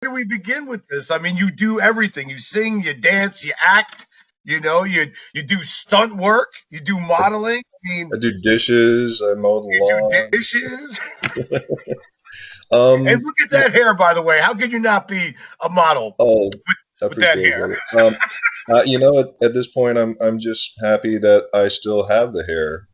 do we begin with this? I mean, you do everything. You sing, you dance, you act. You do stunt work. You do modeling. I mean, I do dishes. I mow the you do lawn. dishes. And Um, look at that hair, by the way. How could you not be a model oh, I with that appreciate it, hair? brother. At this point, I'm just happy that I still have the hair.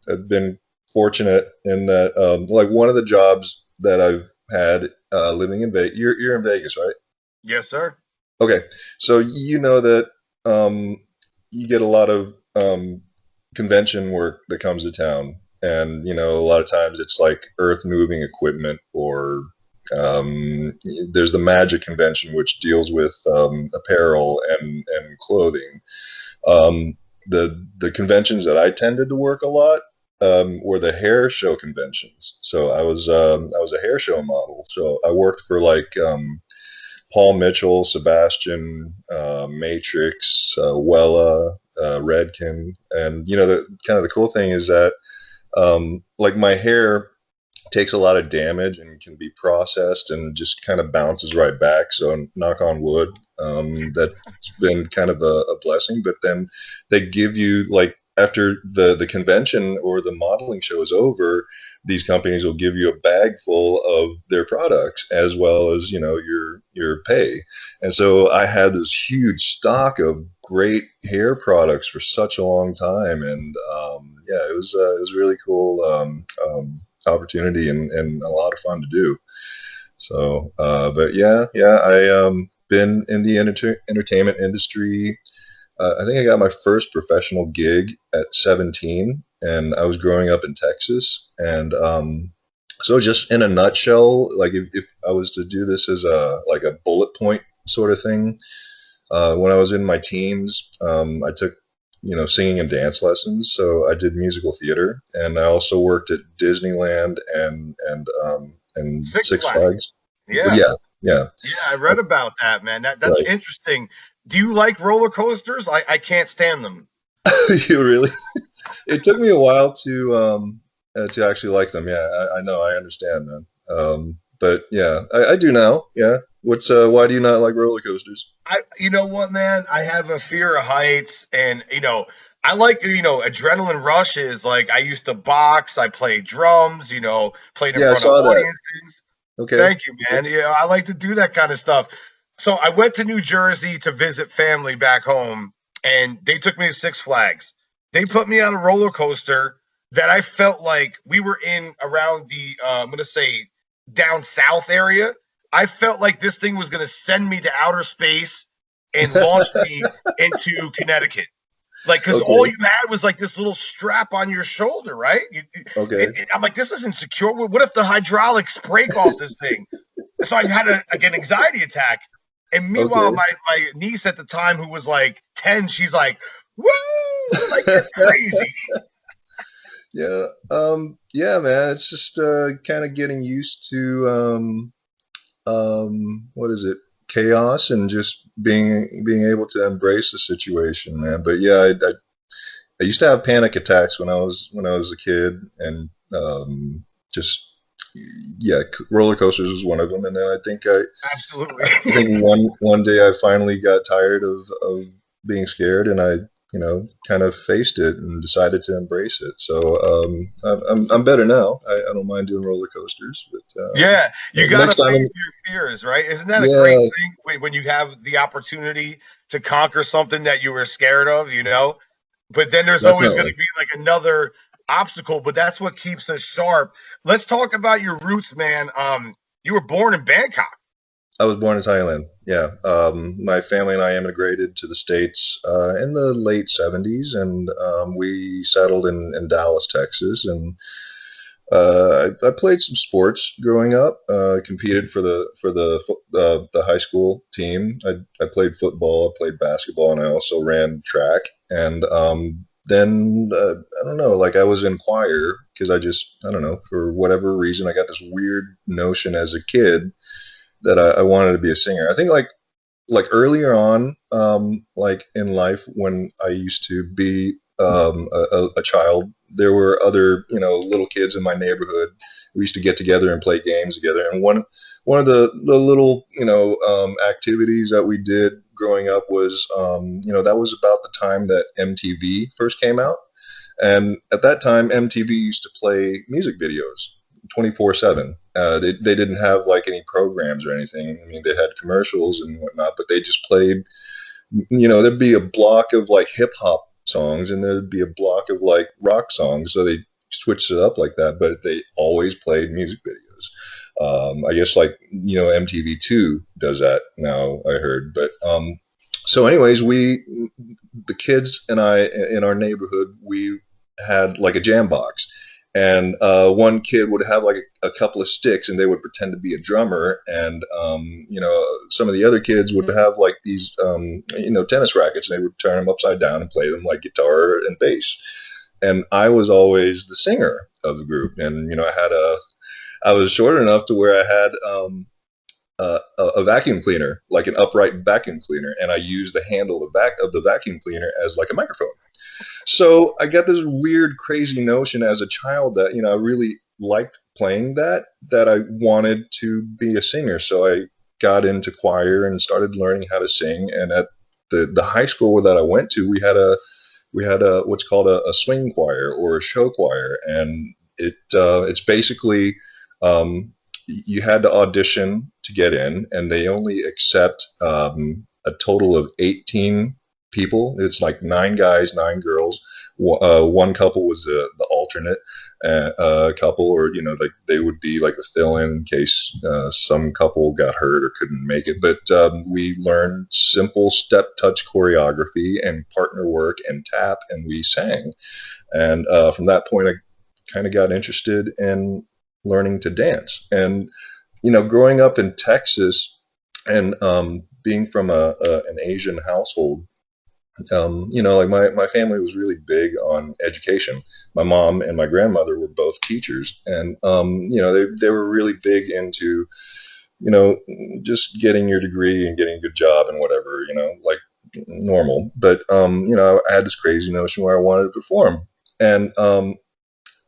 I've been fortunate in that, like one of the jobs that I've had living in Vegas. You're in Vegas, right? Yes, sir. Okay, so you know that um, you get a lot of convention work that comes to town, and a lot of times it's like earth moving equipment, or there's the Magic convention, which deals with apparel and clothing. The conventions that I tended to work a lot were the hair show conventions. So I was a hair show model. So I worked for like Paul Mitchell, Sebastian, Matrix, Wella, Redkin, and the kind of the cool thing is that like my hair takes a lot of damage and can be processed and just kind of bounces right back. So knock on wood, that's been kind of a blessing. But then they give you like after the convention or the modeling show is over, these companies will give you a bag full of their products as well as your pay. And so I had this huge stock of great hair products for such a long time, and yeah, it was really cool. Opportunity and a lot of fun to do. So, but yeah, I been in the entertainment industry. I think I got my first professional gig at 17, and I was growing up in Texas. And so, just in a nutshell, like if I was to do this as a bullet point sort of thing, when I was in my teens, I took singing and dance lessons. So I did musical theater, and I also worked at Disneyland and Six Six Flags. Flags. Yeah. Yeah, yeah, Yeah, I read about that, man. That's right. interesting. Do you like roller coasters? I can't stand them. You really? It took me a while to actually like them. Yeah, I know, I understand, man. But yeah, I do now. Yeah. Why do you not like roller coasters? You know what, man? I have a fear of heights, and I like adrenaline rushes. Like I used to box, I played drums, played in Yeah, I front of saw that. audiences. Okay. Thank you, man. Yeah, I like to do that kind of stuff. So I went to New Jersey to visit family back home, and they took me to Six Flags. They put me on a roller coaster that I felt like we were in around the I'm gonna say down south area. I felt like this thing was gonna send me to outer space and launch me into Connecticut. Like, because all Okay. you had was like this little strap on your shoulder, right? Okay. I'm like, this isn't secure. What if the hydraulics break off this thing? So I had like an anxiety attack. And meanwhile, Okay. my niece at the time, who was like 10, she's like, woo! Like, you're crazy. Yeah. Yeah, man. It's just kind of getting used to what is it? Chaos and just being able to embrace the situation, man. But yeah, I used to have panic attacks when I was a kid, and just yeah, roller coasters was one of them. And then Absolutely. I think one day I finally got tired of being scared, and I kind of faced it and decided to embrace it. So I'm better now. I don't mind doing roller coasters, but Yeah, you got to next time, face your fears, right? Isn't that a great yeah, thing when you have the opportunity to conquer something that you were scared of, But then there's always going definitely. to be like another obstacle, but that's what keeps us sharp. Let's talk about your roots, man. You were born in Bangkok. I was born in Thailand. Yeah, my family and I immigrated to the States in the late '70s, and we settled in Dallas, Texas. And I played some sports growing up. Competed for the high school team. I played football, I played basketball, and I also ran track. And then I don't know, like I was in choir because I don't know, for whatever reason I got this weird notion as a kid that I wanted to be a singer. I think like earlier on, like in life when I used to be a child, there were other little kids in my neighborhood, we used to get together and play games together. And one of the little activities that we did growing up was that was about the time that MTV first came out, and at that time MTV used to play music videos 24/7. They didn't have like any programs or anything. I mean, they had commercials and whatnot, but they just played. There'd be a block of like hip hop songs, and there'd be a block of like rock songs. So they switched it up like that, but they always played music videos. I guess like MTV2 does that now, I heard. But so anyways, the kids and I in our neighborhood, we had like a jam box, and one kid would have like a couple of sticks, and they would pretend to be a drummer, and some of the other kids would have like these tennis rackets, and they would turn them upside down and play them like guitar and bass. And I was always the singer of the group, and I was short enough to where I had a vacuum cleaner, like an upright vacuum cleaner, and I used the handle of the vacuum cleaner as like a microphone. So I got this weird, crazy notion as a child that I really liked playing that I wanted to be a singer. So I got into choir and started learning how to sing. And at the high school that I went to, we had a what's called a swing choir or a show choir, and it's basically you had to audition to get in, and they only accept a total of 18 people. It's like 9 guys, 9 girls. One couple was the alternate couple, or they would be like the fill-in in case some couple got hurt or couldn't make it. But we learned simple step touch choreography and partner work and tap, and we sang. And from that point, I kind of got interested in learning to dance. And growing up in Texas and being from an Asian household, like my family was really big on education. My mom and my grandmother were both teachers, and they were really big into just getting your degree and getting a good job and whatever, like normal. But I had this crazy notion where I wanted to perform, and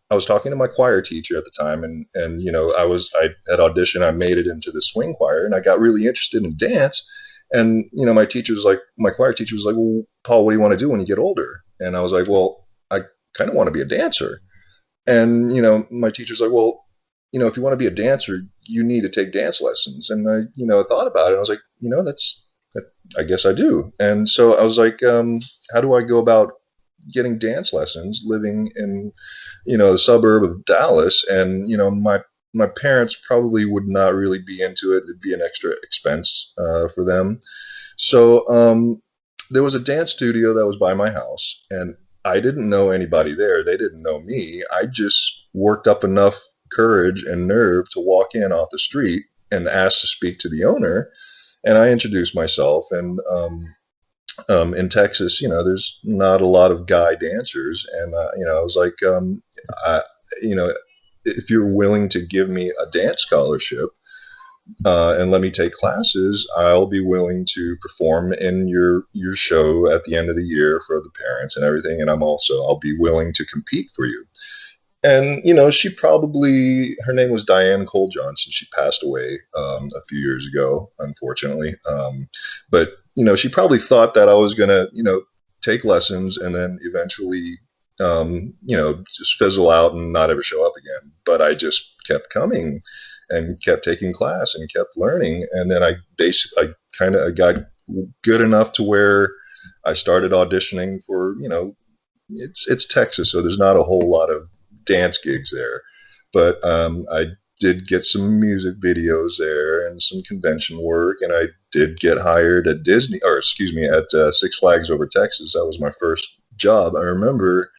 I was talking to my choir teacher at the time, and I had auditioned. I made it into the swing choir, and I got really interested in dance. And my choir teacher was like, "Well, Paul, what do you want to do when you get older?" And I was like, "Well, I kind of want to be a dancer." And my teacher's like, "Well, if you want to be a dancer, you need to take dance lessons." And I thought about it. I was like, I guess I do. And so I was like, how do I go about getting dance lessons living in the suburb of Dallas? And my parents probably would not really be into it. It'd be an extra expense for them. So there was a dance studio that was by my house, and I didn't know anybody there. They didn't know me. I just worked up enough courage and nerve to walk in off the street and ask to speak to the owner. And I introduced myself. And in Texas, there's not a lot of guy dancers. And, I was like, if you're willing to give me a dance scholarship and let me take classes, I'll be willing to perform in your show at the end of the year for the parents and everything. And I'll be willing to compete for you. And, her name was Diane Cole Johnson. She passed away a few years ago, unfortunately. But she probably thought that I was going to, take lessons and then eventually, just fizzle out and not ever show up again. But I just kept coming and kept taking class and kept learning. And then I got good enough to where I started auditioning for, it's Texas, so there's not a whole lot of dance gigs there. But I did get some music videos there and some convention work, and I did get hired at Six Flags Over Texas. That was my first job. I remember,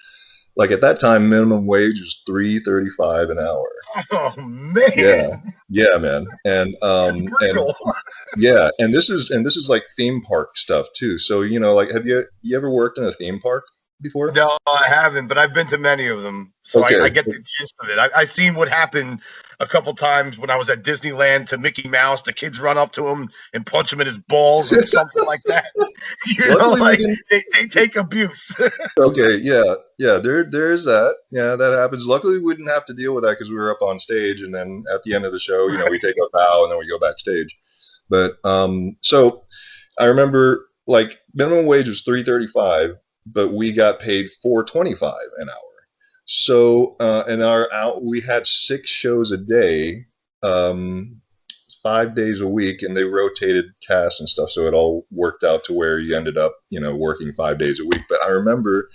like at that time, minimum wage was $3.35 an hour. Oh man! Yeah, man. And and this is like theme park stuff too. So like, have you ever worked in a theme park? before? No, I haven't, but I've been to many of them, so I Okay. get the gist of it. I seen what happened a couple times when I was at Disneyland to Mickey Mouse. The kids run up to him and punch him in his balls or something like that. Luckily, we Like didn't. they take abuse. Okay, yeah, yeah. There's that. Yeah, that happens. Luckily, we didn't have to deal with that because we were up on stage, and then at the end of the show, we take our bow and then we go backstage. But so I remember like minimum wage was $3.35, but we got paid $4.25 an hour. So in our out, we had 6 shows a day, um, 5 days a week, and they rotated casts and stuff, so it all worked out to where you ended up, working 5 days a week. But I remember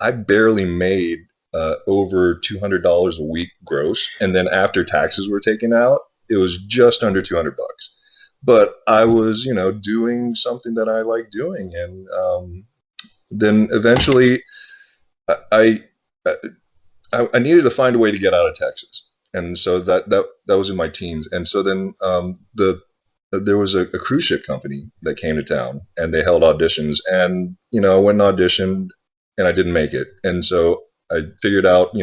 I barely made over $200 a week gross, and then after taxes were taken out, it was just under $200. But I was, doing something that I like doing, and then eventually I, I needed to find a way to get out of Texas, and so that was in my teens. And so then there was a cruise ship company that came to town, and they held auditions, and I went and auditioned, and I didn't make it, and so I figured out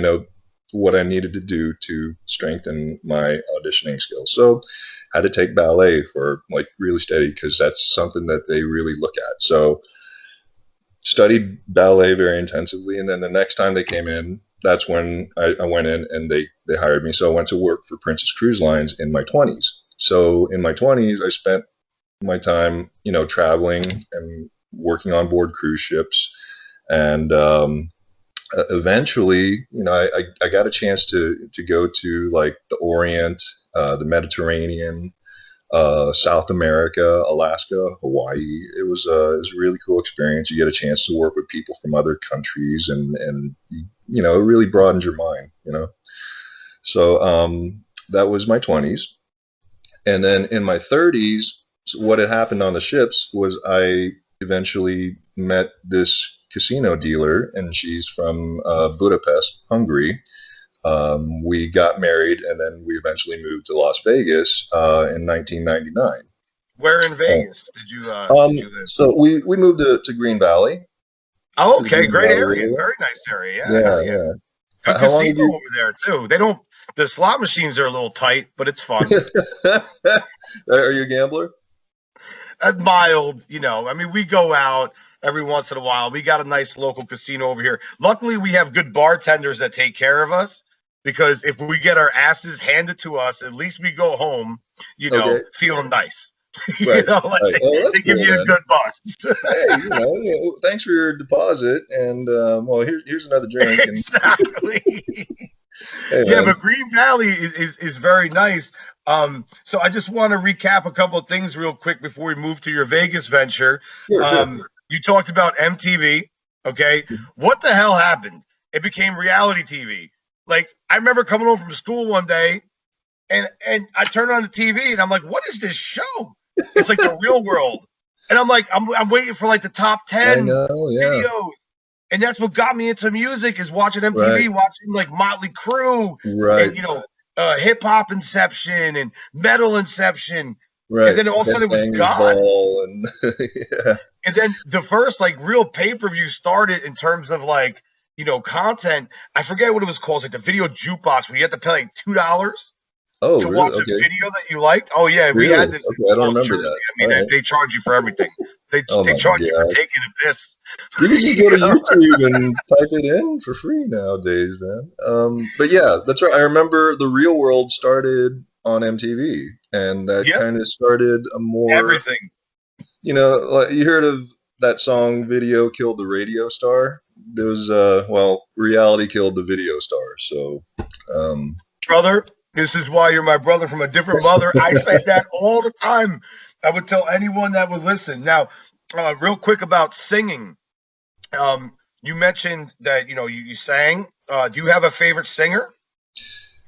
what I needed to do to strengthen my auditioning skills. So I had to take ballet for like really steady because that's something that they really look at. So studied ballet very intensively, and then the next time they came in, that's when I went in and they hired me. So I went to work for Princess Cruise Lines in my 20s. So in my 20s, I spent my time, traveling and working on board cruise ships. And eventually, I got a chance to go to like the Orient, the Mediterranean, South America, Alaska, Hawaii. It was a really cool experience. You get a chance to work with people from other countries, and it really broadens your mind. So that was my 20s, and then in my 30s, what had happened on the ships was I eventually met this casino dealer, and she's from Budapest, Hungary. We got married, and then we eventually moved to Las Vegas in 1999. Where in Uh, Vegas did you live? so we moved to Green Valley, Oh, to the okay, Green great Valley area, area. very nice area. Yeah, hell Yeah, yeah. yeah. Good How long have casino you? over there too. They don't. The slot machines are a little tight, but it's fun. Are you a gambler? Mild, I mean, we go out every once in a while. We got a nice local casino over here. Luckily, we have good bartenders that take care of us because if we get our asses handed to us, at least we go home, Okay, feeling nice. right, Like right. Oh, that's they give cool, you a man. good bust. Hey, thanks for your deposit, and well, here's another drink, and Exactly. hey, Yeah, man. but Green Valley is very nice. So I just want to recap a couple of things real quick before we move to your Vegas venture. Sure, sure. You talked about MTV. Okay, what the hell happened? It became reality TV. Like I remember coming home from school one day, and I turned on the TV, and I'm like, "What is this show?" It's like the Real World, and I'm like, I'm waiting for like the top I 10 know, yeah. videos. And that's what got me into music is watching Right, MTV, watching like Motley Crue right, and hip hop Inception and metal Inception, and right. then all of a sudden it was Headbangers gone. Ball, and yeah, And then the first like real pay per view started in terms of like content. I forget what it was called, like the video jukebox where you had to pay like $2 oh, to really? watch a Okay, video that you liked. Oh yeah, we really? had this in Okay, I don't South remember Jersey. that. I All mean, right. they charge you for everything. They Oh they my charge you for God. taking a piss. You can go to YouTube and type it in for free nowadays, man. But yeah, that's right. I remember the Real World started on MTV, and that Yep, kind of started a more, everything. like you heard of that song "Video Killed the Radio Star." There was, well, reality killed the video star. So, um, Brother, this is why you're my brother from a different mother. I said that all the time. I would tell anyone that would listen. Now, real quick about singing. You mentioned that you sang. Do you have a favorite singer?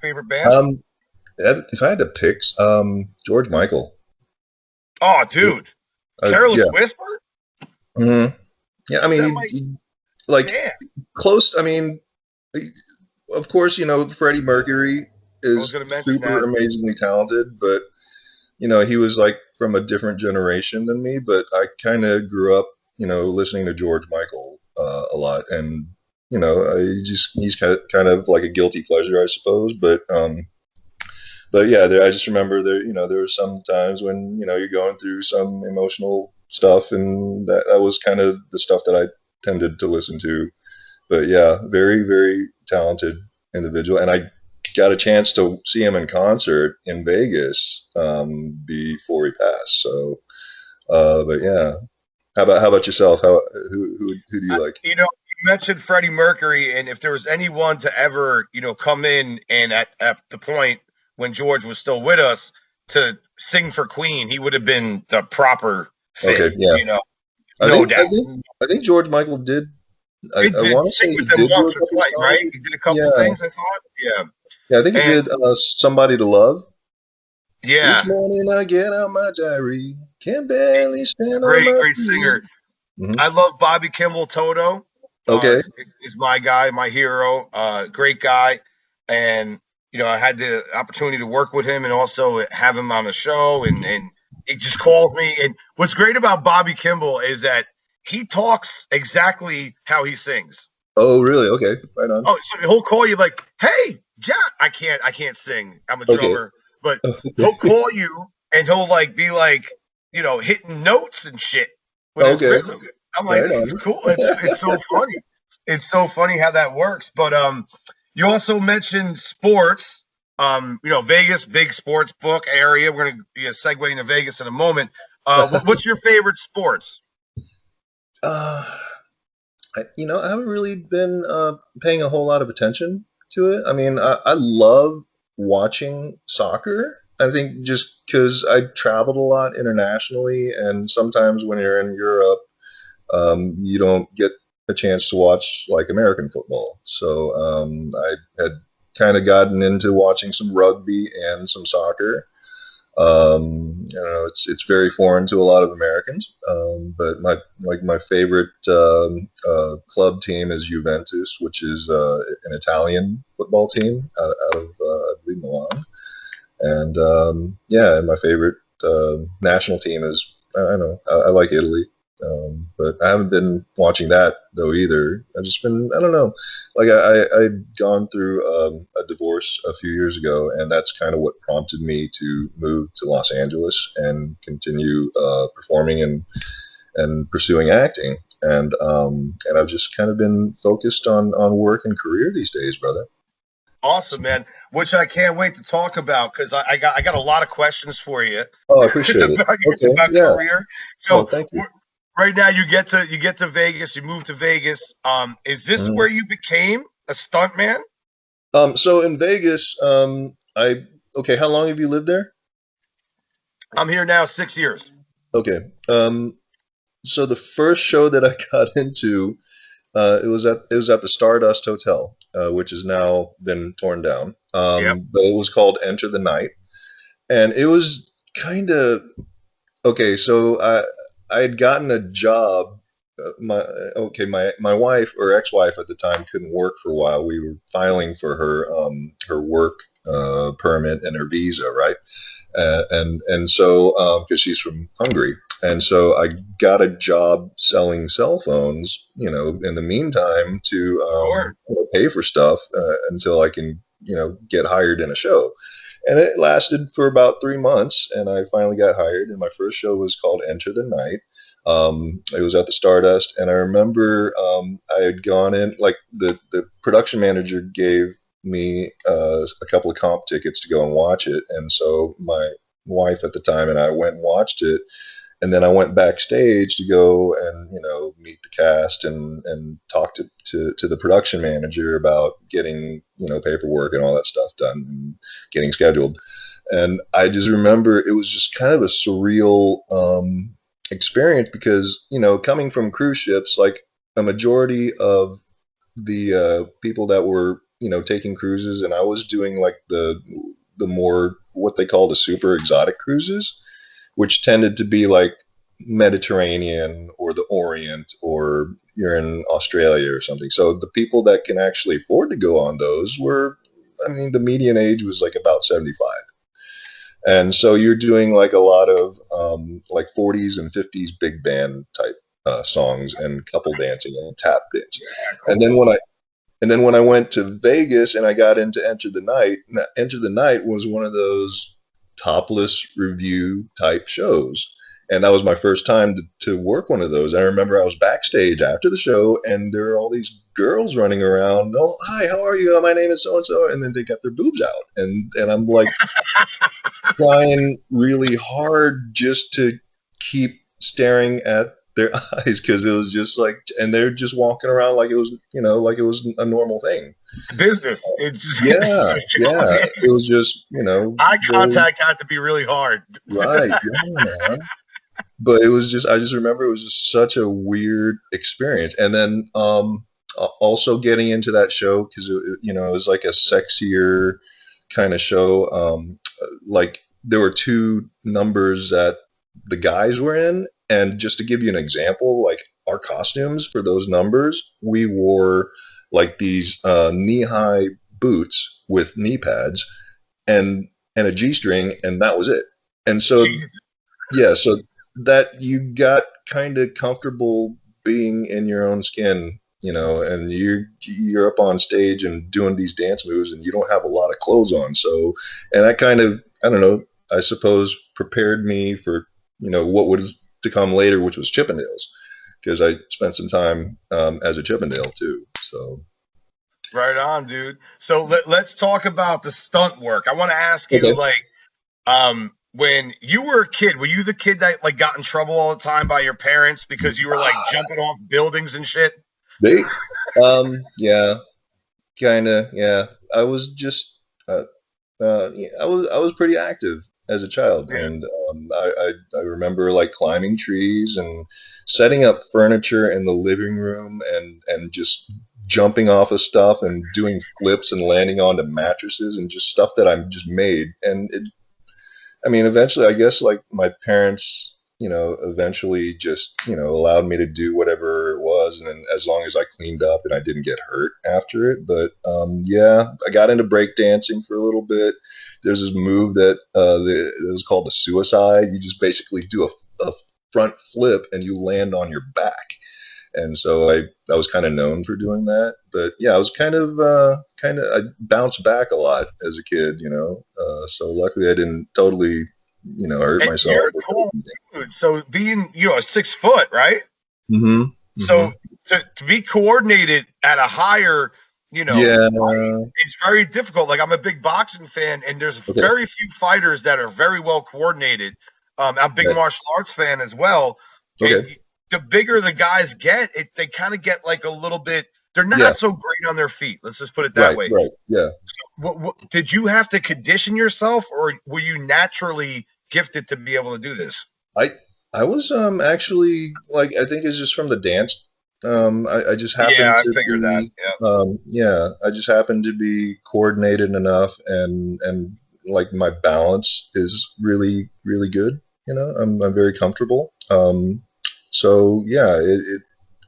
Favorite band? um, if I had to pick, George Michael. Oh, dude, Yeah. Careless Whisper. hmm Yeah. I mean, That might. like Damn. close. I mean, of course, Freddie Mercury I was is gonna mention super that. amazingly talented, but he was like from a different generation than me. But I kind of grew up, listening to George Michael, a lot, and he's kind of like a guilty pleasure, I suppose. But yeah, I just remember there were some times when you're going through some emotional stuff, and that was kind of the stuff that I tended to listen to. But yeah, very very talented individual, and I got a chance to see him in concert in Vegas before he passed. So, but yeah, how about yourself? Who do you like? You mentioned Freddie Mercury, and if there was anyone to ever, come in and at the point when George was still with us to sing for Queen, he would have been the proper fit, Okay, yeah. I no think I doubt. think I think George Michael did. I, He I did want to sing say he with them did do once a or couple twice, songs. right? He did a couple Yeah, things, I thought. Yeah. yeah. I think he And did "Somebody to Love." Each yeah, morning I get out my diary, can barely stand on great, my great feet. singer. Hmm. I love Bobby Kimball Toto. Okay. Is my guy, my hero. Great guy, and I had the opportunity to work with him and also have him on the show, and he just calls me. And what's great about Bobby Kimball is that he talks exactly how he sings. Oh, really? Okay. Right on. Oh, so he'll call you like, "Hey, Jack, I can't sing. I'm a Okay. drummer." But Okay. he'll call you and he'll like be like, hitting notes and shit with his Okay. rhythm. I'm like, Right this is on. cool. It's so funny. It's so funny how that works. But you also mentioned sports. Vegas, big sports book area. We're gonna be segueing to Vegas in a moment. What's your favorite sports? uh, I haven't really been paying a whole lot of attention to it. I mean, I love watching soccer. I think just because I traveled a lot internationally, and sometimes when you're in Europe, you don't get a chance to watch like American football. So I had kind of gotten into watching some rugby and some soccer. It's very foreign to a lot of Americans, but my favorite club team is Juventus, which is an Italian football team out of I believe Milan, and yeah, and my favorite national team is I don't know I like Italy, but I haven't been watching that though either. I've just been I don't know, like I'd gone through a divorce a few years ago, and that's kind of what prompted me to move to Los Angeles and continue performing and pursuing acting. And I've just kind of been focused on work and career these days, brother. Awesome, man. Which I can't wait to talk about because I got a lot of questions for you Oh, I appreciate it. about Okay, about yeah. career. Oh, So thank you. right now you get to Vegas, you move to Vegas. Is this Mhm. where you became a stunt man? So in Vegas, I okay. How long have you lived there? I'm here now 6 years. Okay. So the first show that I got into, it was at the Stardust Hotel, which has now been torn down. Yep. But it was called Enter the Night, and it was kind of okay. So I had gotten a job. My wife or ex-wife at the time couldn't work for a while. We were filing for her work permit and her visa, right? And so because she's from Hungary, and so I got a job selling cell phones. In the meantime, to Sure. pay for stuff until I can get hired in a show. And it lasted for about 3 months, and I finally got hired. And my first show was called Enter the Night. It was at the Stardust, and I remember I had gone in like the production manager gave me a couple of comp tickets to go and watch it, and so my wife at the time and I went and watched it, and then I went backstage to go and meet the cast and talk to the production manager about getting paperwork and all that stuff done and getting scheduled. And I just remember it was just kind of a surreal experience because coming from cruise ships, like a majority of the people that were taking cruises, and I was doing like the more what they call the super exotic cruises, which tended to be like Mediterranean or the Orient, or you're in Australia or something. So the people that can actually afford to go on those were, I mean, the median age was like about 75. And so you're doing like a lot of like 40s and 50s big band type songs and couple dancing and tap dance. Yeah, And then cool. when I went to Vegas and I got into Enter the Night was one of those topless review type shows. And that was my first time to work one of those. I remember I was backstage after the show, and there were all these girls running around. Oh, hi, how are you? My name is so and so. And then they got their boobs out, and I'm like trying really hard just to keep staring at their eyes because it was just like, and they're just walking around like it was, like it was a normal thing. Business. It's Yeah, just, yeah. It was just, eye very contact had to be really hard. right. Yeah, man. But it was just, I just remember it was just such a weird experience. And then also getting into that show because it was like a sexier kind of show. Like there were two numbers that the guys were in, and just to give you an example, like our costumes for those numbers, we wore like these knee-high boots with knee pads and a G-string, and that was it. And so Jesus. yeah, so that you got kind of comfortable being in your own skin, and you're up on stage and doing these dance moves, and you don't have a lot of clothes on. So, and that kind of, I don't know, I suppose prepared me for what was to come later, which was Chippendales, because I spent some time as a Chippendale too. So Right on, dude. So let's talk about the stunt work. I want to ask you, okay, like, when you were a kid, were you the kid that like got in trouble all the time by your parents because you were like jumping off buildings and shit? they, yeah, kind of, yeah. I was just, yeah, I was pretty active as a child, Yeah. and I remember like climbing trees and setting up furniture in the living room, and just jumping off of stuff and doing flips and landing onto mattresses and just stuff that I just made. And I mean, eventually, I guess like my parents, eventually just, allowed me to do whatever it was. And then as long as I cleaned up and I didn't get hurt after it. But yeah, I got into breakdancing for a little bit. There's this move that it was called the suicide. You just basically do a front flip and you land on your back. And so I was kind of known for doing that. But yeah, I was I bounced back a lot as a kid. So luckily I didn't totally, hurt And myself. you're a tall dude. So being, 6 foot, right? Mm-hmm. Mm-hmm. So to be coordinated at a higher, Yeah. height, it's very difficult. Like I'm a big boxing fan, and there's Okay. very few fighters that are very well coordinated. I'm a big Right. martial arts fan as well. And Okay. the bigger the guys get, they kind of get like a little bit. They're Yeah. not so great on their feet. Let's just put it that Right. way. Right. Yeah. What did you have to condition yourself, or were you naturally gifted to be able to do this? I I was actually like I think it's just from the dance. I just Yeah, happened I to figured that. be Yeah. yeah, I just happened to be coordinated enough, and like my balance is really really good. I'm very comfortable. So yeah,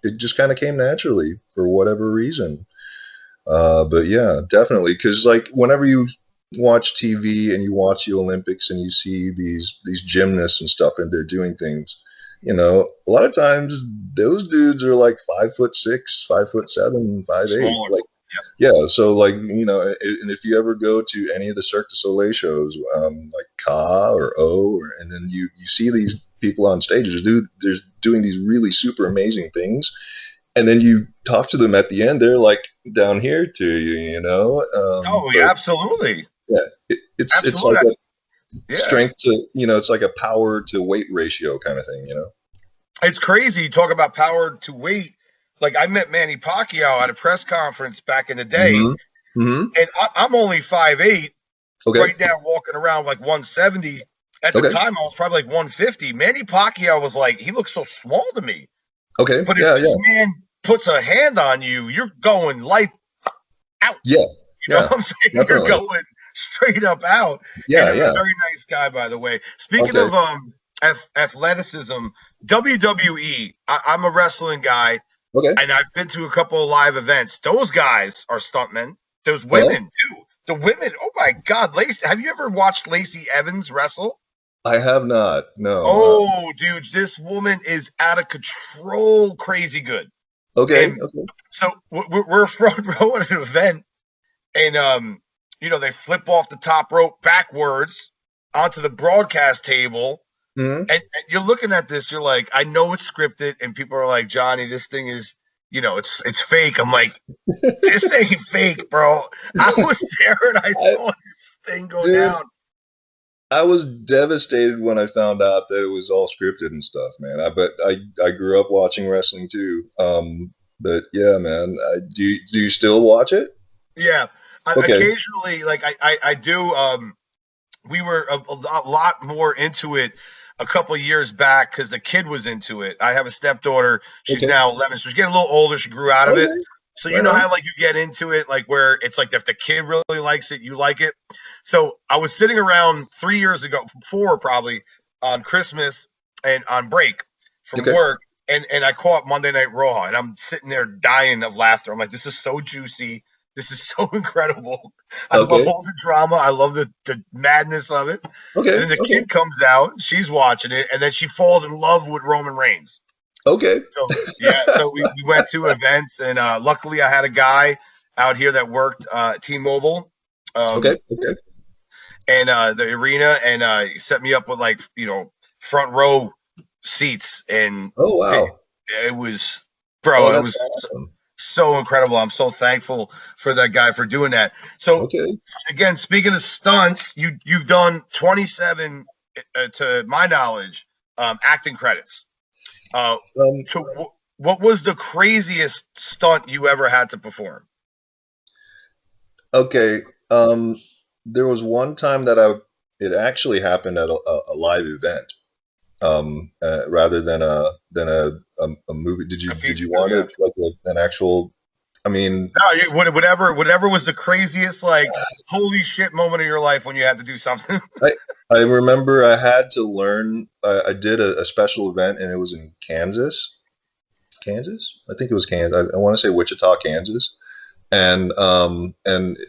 it just kind of came naturally for whatever reason. But yeah, definitely, because like whenever you watch TV and you watch the Olympics and you see these gymnasts and stuff and they're doing things, a lot of times those dudes are like 5'6", 5'7", 5'8", Smaller. like yeah. So like and if you ever go to any of the Cirque du Soleil shows, like Ka or O, and then you see these people on stage, they're doing these really super amazing things, and then you talk to them at the end, they're like down here to you. Oh, yeah, But absolutely. yeah, it's like Absolutely. a Yeah. strength to it's like a power to weight ratio kind of thing. It's crazy. You talk about power to weight. Like I met Manny Pacquiao at a press conference back in the day, Mm-hmm. Mm-hmm. and I'm only 5'8", Okay. right now walking around like 170. At the Okay. time, I was probably like 150. Manny Pacquiao was like, he looks so small to me. Okay. But if Yeah. this Yeah. man puts a hand on you, you're going light out. Yeah. You know Yeah. what I'm saying? Definitely. You're going straight up out. Yeah. And a Yeah. very nice guy, by the way. Speaking Okay. of athleticism, WWE, I'm a wrestling guy, Okay. and I've been to a couple of live events. Those guys are stuntmen. Those Yeah. women too. The women, oh my God, Lacey. Have you ever watched Lacey Evans wrestle? I have not. No. Oh, dude, this woman is out of control, crazy good. Okay. And Okay. so we're front row at an event, and they flip off the top rope backwards onto the broadcast table, Hmm. and you're looking at this, you're like, I know it's scripted, and people are like, Johnny, this thing is, it's fake. I'm like, this ain't fake, bro. I was there and I I, saw this thing go dude, down. I was devastated when I found out that it was all scripted and stuff, man. I grew up watching wrestling too. But yeah, man. Do you still watch it? Yeah, Okay. occasionally, like I do. We were a lot more into it a couple of years back because the kid was into it. I have a stepdaughter. She's Okay. now 11, so she's getting a little older. She grew out of it. Okay. So you Right know on. how like you get into it, like where it's like if the kid really likes it, you like it. So I was sitting around 3 years ago, four probably, on Christmas and on break from Okay. work, and I caught Monday Night Raw, and I'm sitting there dying of laughter. I'm like, this is so juicy. This is so incredible. I love Okay. all the drama. I love the madness of it. And Okay. then the Okay. kid comes out, she's watching it, and then she falls in love with Roman Reigns. Okay. So yeah, so we went to events, and luckily I had a guy out here that worked T-Mobile, Okay. um, Okay. and the arena, and he set me up with like front row seats, and Oh it, wow. it was, bro, Oh, it that's was awesome. so incredible. I'm so thankful for that guy for doing that. So Okay. again, speaking of stunts, you've done 27, to my knowledge, acting credits. Uh, Um, what was the craziest stunt you ever had to perform? okay. Um, there was one time that it actually happened at a live event, rather than a movie. A Did feature, you want yeah. it like an actual? I mean, No, whatever was the craziest, like, holy shit moment of your life when you had to do something. I I remember I had to learn. I did a special event, and it was in Kansas. Kansas? I think it was Kansas. I want to say Wichita, Kansas. And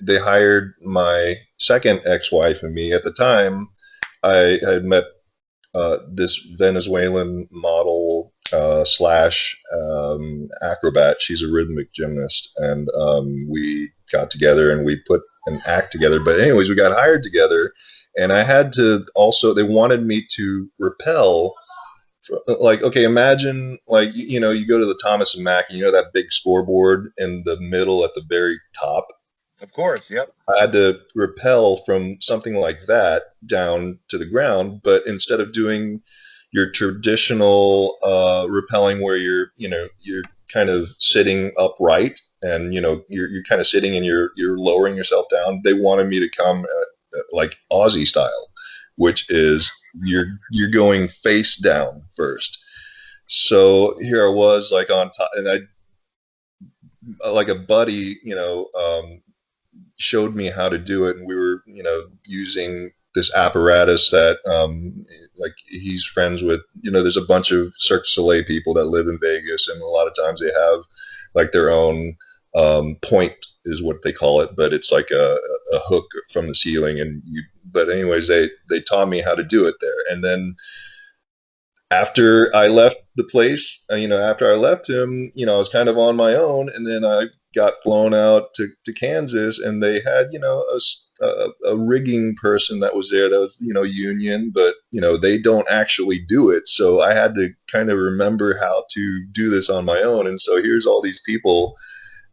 they hired my second ex-wife and me. At the time, I had met this Venezuelan model slash acrobat. She's a rhythmic gymnast, and we got together and we put an act together. But anyways, we got hired together, and I had to also. They wanted me to repel. Like, okay, imagine like you go to the Thomas and Mack, and that big scoreboard in the middle at the very top. Of course, yep. I had to repel from something like that down to the ground, but instead of doing your traditional repelling where you're kind of sitting upright, and you're kind of sitting and you're lowering yourself down, they wanted me to come like Aussie style, which is you're going face down first. So here I was like on top, and I like a buddy, showed me how to do it, and we were using this apparatus that like he's friends with. There's a bunch of Cirque du Soleil people that live in Vegas, and a lot of times they have like their own point is what they call it, but it's like a hook from the ceiling, and you but anyways, they taught me how to do it there. And then after I left the place, after I left him, I was kind of on my own, and then I got flown out to Kansas, and they had, a rigging person that was there that was, union, but, they don't actually do it. So I had to kind of remember how to do this on my own. And so here's all these people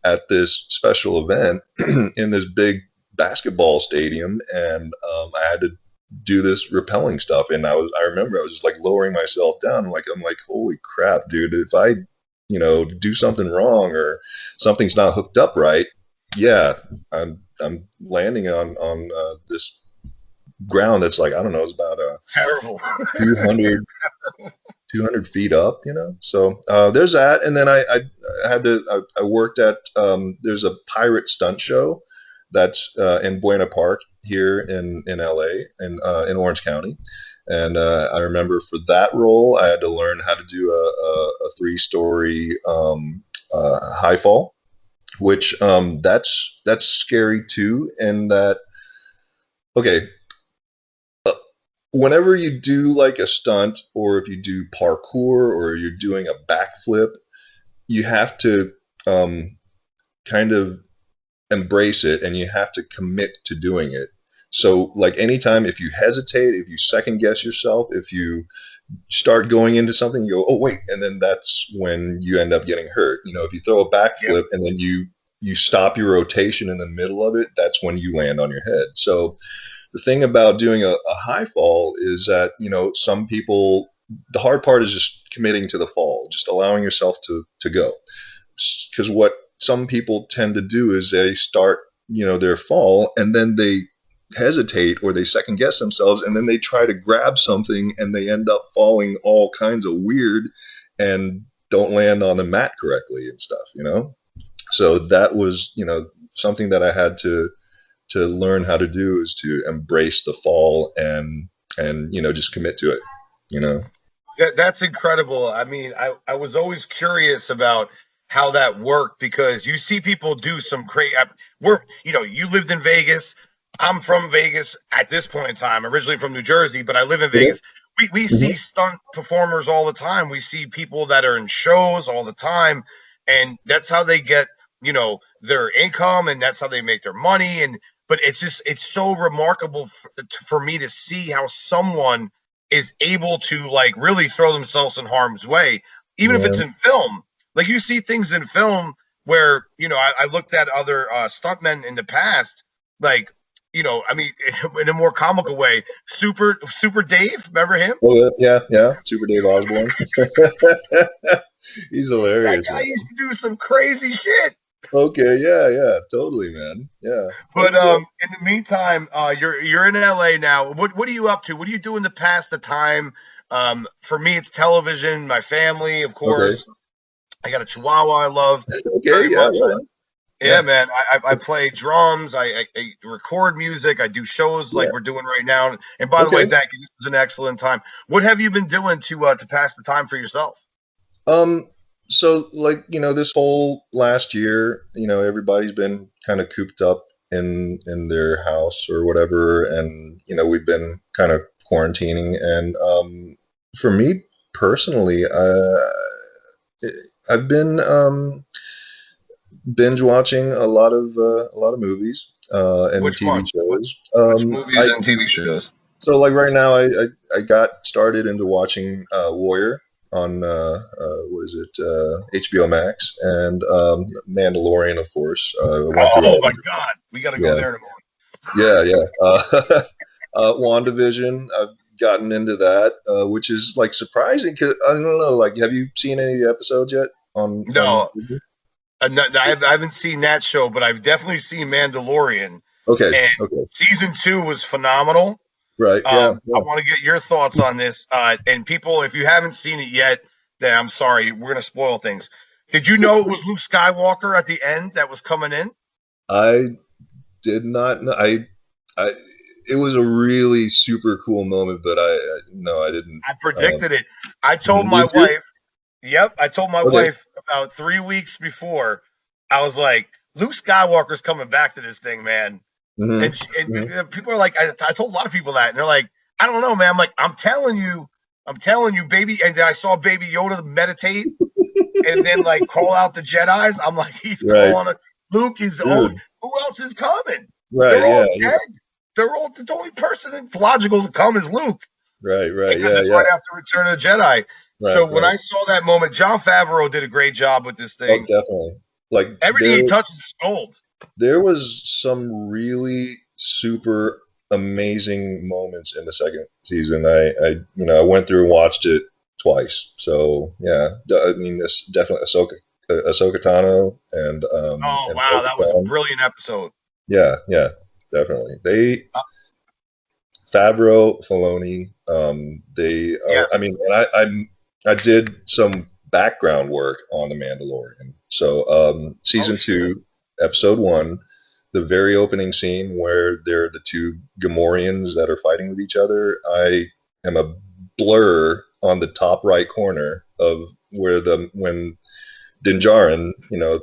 at this special event in this big basketball stadium, and I had to do this repelling stuff. And I remember I was just like lowering myself down. I'm like, holy crap, dude! If I, do something wrong or something's not hooked up right, yeah, I'm landing on this ground that's like, I don't know, it's about Terrible. 200 200 feet up, so there's that. And then I had to I worked at there's a pirate stunt show that's in Buena Park here in LA, in Orange County. And I remember for that role I had to learn how to do a three-story high fall, which that's scary too. And that, okay, whenever you do like a stunt, or if you do parkour, or you're doing a backflip, you have to um, kind of embrace it, and you have to commit to doing it. So, like anytime, if you hesitate, if you second guess yourself, if you start going into something, you go, oh wait, and then that's when you end up getting hurt. You know, if you throw a Yeah. backflip and then you stop your rotation in the middle of it, that's when you land on your head. So the thing about doing a high fall is that, you know, some people, the hard part is just committing to the fall, just allowing yourself to go. Because what some people tend to do is they start, you know, their fall, and then they hesitate or they second guess themselves, and then they try to grab something and they end up falling all kinds of weird and don't land on the mat correctly and stuff, you know. So that was, you know, something that I had to learn how to do, is to embrace the fall and you know, just commit to it, you know. That's incredible. I mean, I was always curious about how that worked because you see people do some crazy. We're, you know, you lived in Vegas. I'm from Vegas at this point in time, originally from New Jersey, but I live in Yeah. Vegas. We see Mm-hmm. stunt performers all the time. We see people that are in shows all the time, and that's how they get, you know, their income, and that's how they make their money. And but it's just it's so remarkable for me to see how someone is able to like really throw themselves in harm's way, even if it's Yeah. in film. Like you see things in film where, you know, I looked at other stuntmen in the past, like, you know, I mean, in a more comical way, Super Dave, remember him? Oh yeah, yeah, yeah. Super Dave Osborne. He's That hilarious, guy man. used to do some crazy shit. Okay, yeah, yeah, totally, man. Yeah. But That's in the meantime, you're in LA now. What are you up to? What do you do in the past the time? For me, it's television, my family, of okay. course. I got a Chihuahua I love Okay, very yeah, much. right on. Yeah, Yeah, man. I play drums. I record music. I do shows like yeah. we're doing right now. And by the way, Okay. thank you. This was an excellent time. What have you been doing to pass the time for yourself? Um, so like, you know, this whole last year, you know, everybody's been kind of cooped up in their house or whatever, and you know, we've been kind of quarantining, and for me personally, I've been binge watching a lot of movies and Which TV one? shows. Which movies I and TV shows? So like right now, I got started into watching Warrior on what is it, HBO Max, and Mandalorian, of course. I went through Oh all my of it. God, we got to go Yeah, there in a moment. yeah, yeah. WandaVision, I've gotten into that, which is like surprising because I don't know. Like, have you seen any of the episodes yet on No, Disney? no, I haven't seen that show, but I've definitely seen Mandalorian, Okay, and okay, season two was phenomenal. right, yeah, I yeah. want to get your thoughts on this. And people, if you haven't seen it yet, then I'm sorry, we're gonna spoil things. Did you know it was Luke Skywalker at the end that was coming in? I did not know. I it was a really super cool moment, but no, I didn't. I Um, predicted it. I told my did you? wife, yep, I told my Okay. wife about 3 weeks before. I was like, Luke Skywalker's coming back to this thing, man. Hmm. Hmm. And people are like, I told a lot of people that, and they're like, I don't know, man. I'm like, I'm telling you, baby. And then I saw Baby Yoda meditate and then like call out the Jedi's. I'm like, he's Right, calling it. Luke is oh, dude. who else is coming? Right, They're yeah, all yeah. dead. They're all the only person that's logical to come is Luke Right, right, because yeah, it's yeah. right after Return of the Jedi. Right, So when right. I saw that moment, John Favreau did a great job with this Oh, thing. definitely. Like Everything he touches is gold. there was some really super amazing moments in the second season. You know, I went through and watched it twice. So yeah, I mean, it's definitely Ahsoka Tano Oh and wow, that was a Bo-Katan. brilliant episode. Yeah, yeah, definitely. They Uh, Favreau, Filoni, they are. I yes. mean, and I did some background work on The Mandalorian. So, Oh season shit. two, episode one, the very opening scene where they're the two Gamorreans that are fighting with each other. I am a blur on the top right corner of where the when Din Djarin, you know,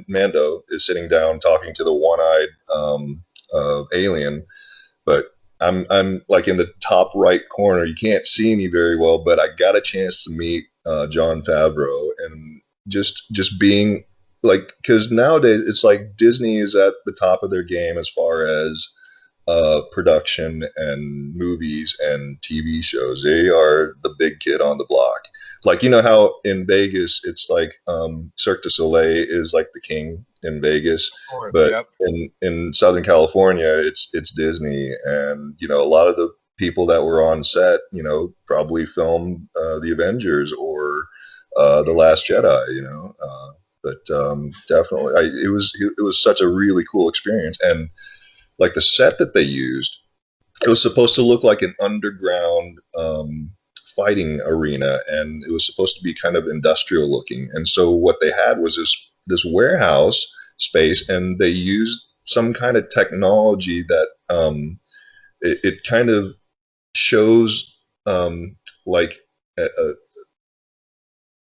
Mando is sitting down talking to the one-eyed alien, but I'm like in the top right corner. You can't see me very well, but I got a chance to meet Jon Favreau, and just being like, because nowadays it's like Disney is at the top of their game as far as production and movies and TV shows. They are the big kid on the block. Like, you know how in Vegas it's like Cirque du Soleil is like the king in Vegas, Of course, but yep. in Southern California it's Disney, and you know a lot of the people that were on set, you know, probably filmed the Avengers or the Last Jedi, you know. But definitely, it was such a really cool experience, and like the set that they used, it was supposed to look like an underground fighting arena, and it was supposed to be kind of industrial looking. And so what they had was this warehouse space, and they used some kind of technology that it kind of shows like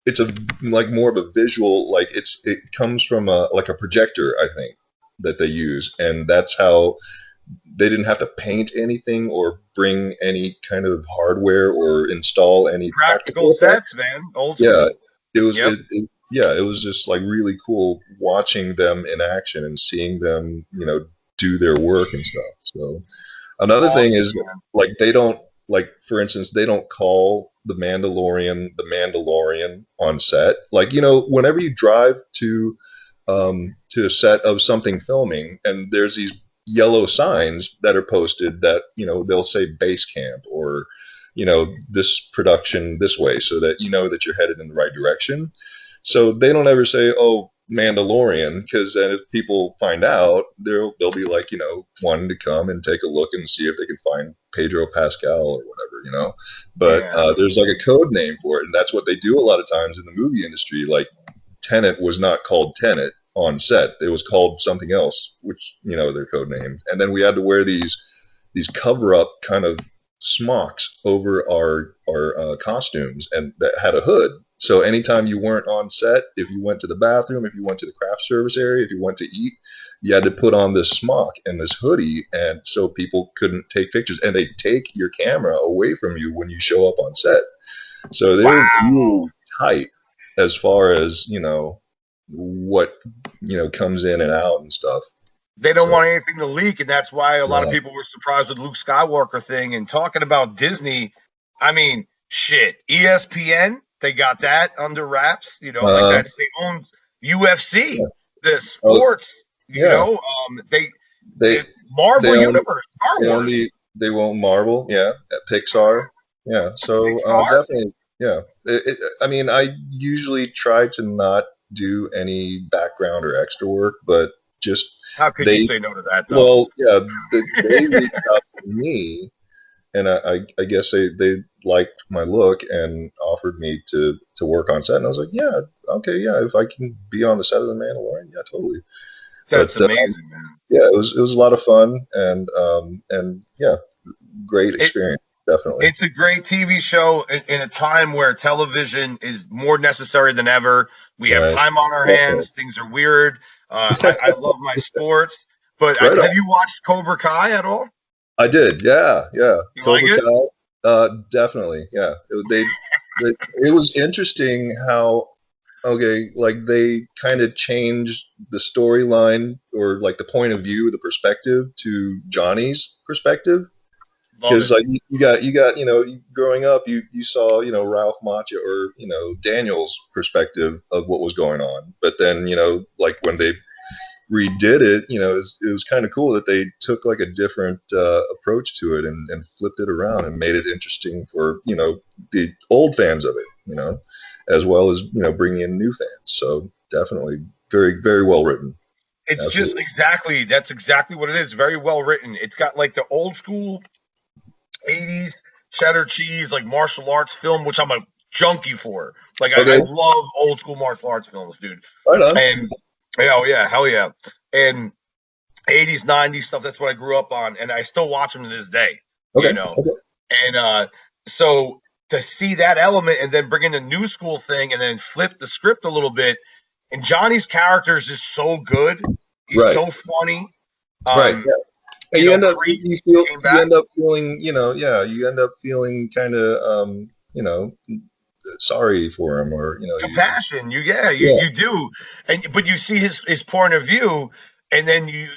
it's a like more of a visual, like it comes from a like a projector, I think, that they use, and that's how they didn't have to paint anything or bring any kind of hardware or install any Practical sets, man. Old school. Yeah, it was Yep. yeah, it was just like really cool watching them in action and seeing them, you know, do their work and stuff. So another thing Awesome, is, man. like, they don't, like, for instance, they don't call the Mandalorian on set. Like, you know, whenever you drive to a set of something filming, and there's these yellow signs that are posted that, you know, they'll say base camp or, you know, this production this way, so that you know that you're headed in the right direction. So they don't ever say, "Oh, Mandalorian," because then if people find out, they'll be like, you know, wanting to come and take a look and see if they can find Pedro Pascal or whatever, you know. But Yeah. there's like a code name for it, and that's what they do a lot of times in the movie industry. Like Tenet was not called Tenet on set; it was called something else, which, you know, their code name. And then we had to wear these cover up kind of smocks over our costumes, and that had a hood. So anytime you weren't on set, if you went to the bathroom, if you went to the craft service area, if you went to eat, you had to put on this smock and this hoodie, and so people couldn't take pictures, and they take your camera away from you when you show up on set. So they're Wow. really tight as far as, you know, what, you know, comes in and out and stuff. They don't So want anything to leak, and that's why a lot of yeah, people were surprised with Luke Skywalker thing. And talking about Disney, I mean, shit, ESPN, they got that under wraps. You know, like uh, that's they own UFC, yeah. the Oh sports. You yeah, know, they they the Marvel they own Universe, Star they own Wars, they own Marvel, yeah, at Pixar, yeah. So Pixar. definitely, yeah. I mean, I usually try to not do any background or extra work, but just How could you they, say no to that, though? well, yeah, they reached out to me, and I guess they liked my look and offered me to work on set, and I was like, yeah, okay, yeah, if I can be on the set of The Mandalorian, yeah, totally. That's But amazing, man. yeah, it was a lot of fun, and yeah, great It, experience, definitely. it's a great TV show in a time where television is more necessary than ever. We have Right, time on our definitely. hands. Things are weird. I love my sports, but Right have on. you watched Cobra Kai at all? I did, yeah, yeah. You like Cobra it? Kai, definitely, yeah. It was interesting how, okay, like they kind of changed the storyline, or like the point of view, the perspective to Johnny's perspective. Love Because it. like you know, growing up, you saw, you know, Ralph Macchio, or, you know, Daniel's perspective of what was going on, but then, you know, like when they redid it, you know, it was kind of cool that they took like a different approach to it, and flipped it around and made it interesting for, you know, the old fans of it, you know, as well as, you know, bringing in new fans. So definitely very well written. It's just Absolutely. exactly that's exactly what it is. Very well written. It's got like the old school 80s cheddar cheese, like martial arts film, which I'm a junkie for. Like I Okay, love old school martial arts films, dude. right on. And yeah, hell yeah. And 80s, 90s stuff, that's what I grew up on. And I still watch them to this day, Okay, you know. okay. And so to see that element and then bring in the new school thing and then flip the script a little bit. And Johnny's character is just so good. He's Right, so funny. right. Um, Yeah. And you you know, end up Creed came you back. end up feeling, yeah, you end up feeling kind of sorry for him, or Compassion. Yeah, yeah, you do, and but you see his point of view, and then you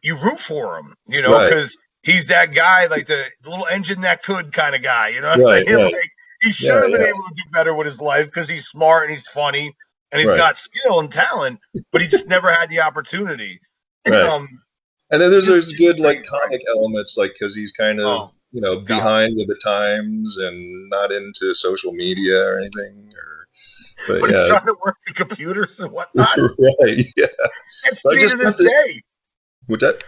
root for him, right, because he's that guy, like the little engine that could kind of guy. You know what I'm right, saying? right, Like he should yeah, have been yeah, able to do better with his life because he's smart and he's funny and he's right, got skill and talent, but he just never had the opportunity. right. Um, And then there's just there's good great, like right? comic elements, like because he's kind of Oh God. behind with the times and not into social media or anything. But But he's yeah, trying to work the computers and whatnot. right, yeah. That's So I me to just this got this. day. What's that?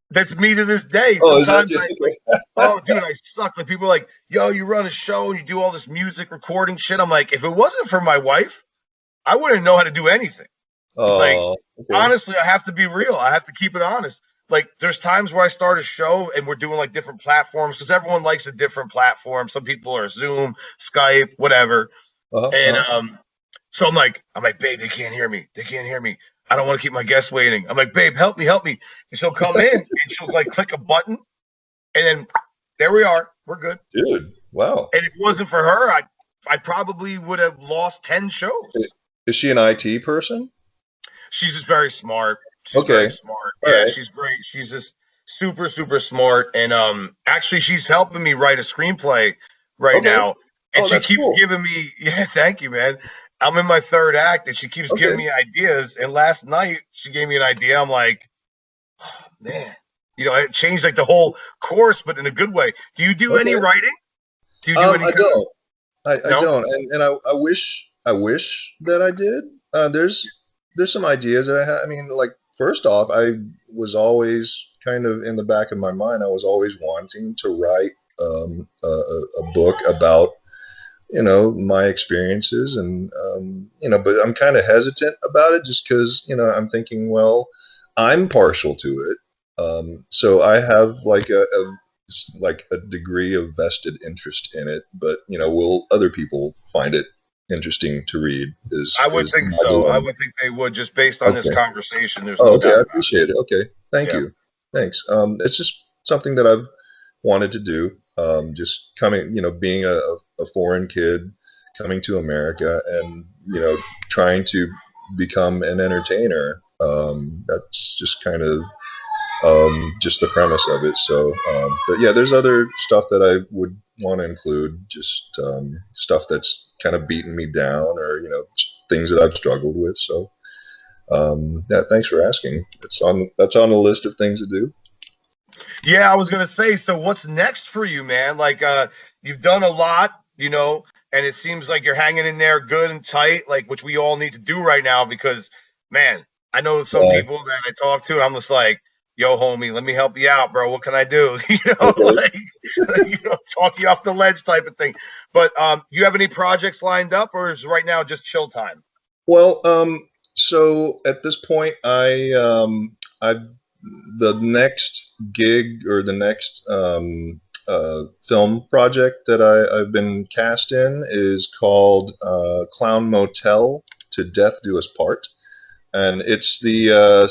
That's me to this day. Oh, is that Sometimes I just like, oh, dude, I suck. Like people are like, yo, you run a show and you do all this music recording shit. I'm like, if it wasn't for my wife, I wouldn't know how to do anything. Like, Oh, okay, honestly, I have to be real. I have to keep it honest. Like, there's times where I start a show and we're doing like different platforms because everyone likes a different platform. Some people are Zoom, Skype, whatever. And uh-huh. so I'm like, babe, they can't hear me. They can't hear me. I don't want to keep my guests waiting. I'm like, babe, help me, help me. And she'll come in and she'll like click a button, and then there we are. We're good. Dude, wow. And if it wasn't for her, I probably would have lost 10 shows. Is she an IT person? She's just very smart. She's Okay, very smart. all Yeah, right. she's great. She's just super, super smart. And actually she's helping me write a screenplay right Okay. now. And Oh, she that's keeps cool. giving me, yeah, thank you, man. I'm in my third act and she keeps Okay. giving me ideas. And last night she gave me an idea. I'm like, oh, man, it changed like the whole course, but in a good way. Do you do any Okay. writing? Do you do any I kind of don't. I no? don't, and I wish that I did. There's some ideas that I have. I mean, like first off, I was always kind of in the back of my mind. I was always wanting to write a book about my experiences, and but I'm kind of hesitant about it just because I'm thinking, well, I'm partial to it, so I have like a degree of vested interest in it, but will other people find it interesting to read I would is think my so. I dilemma. would think they would just based on this Okay. conversation. There's Oh, no okay, I doubt about appreciate it. Okay, it. thank Yeah. you. Thanks. It's just something that I've wanted to do. Just coming, being a foreign kid coming to America, and trying to become an entertainer. That's just kind of just the premise of it. So, but yeah, there's other stuff that I would want to include. Just stuff that's kind of beaten me down, or things that I've struggled with. So, yeah, thanks for asking. That's on the list of things to do. Yeah, I was gonna say, so what's next for you, man? Like you've done a lot, and it seems like you're hanging in there good and tight, like which we all need to do right now because man, I know some Uh, people that I talk to, and I'm just like, yo, homie, let me help you out, bro. What can I do? okay. Talk you off the ledge type of thing. But you have any projects lined up, or is right now just chill time? Well, so at this point, I the next gig, or the next film project that I've been cast in is called Clown Motel, To Death Do Us Part, and it's a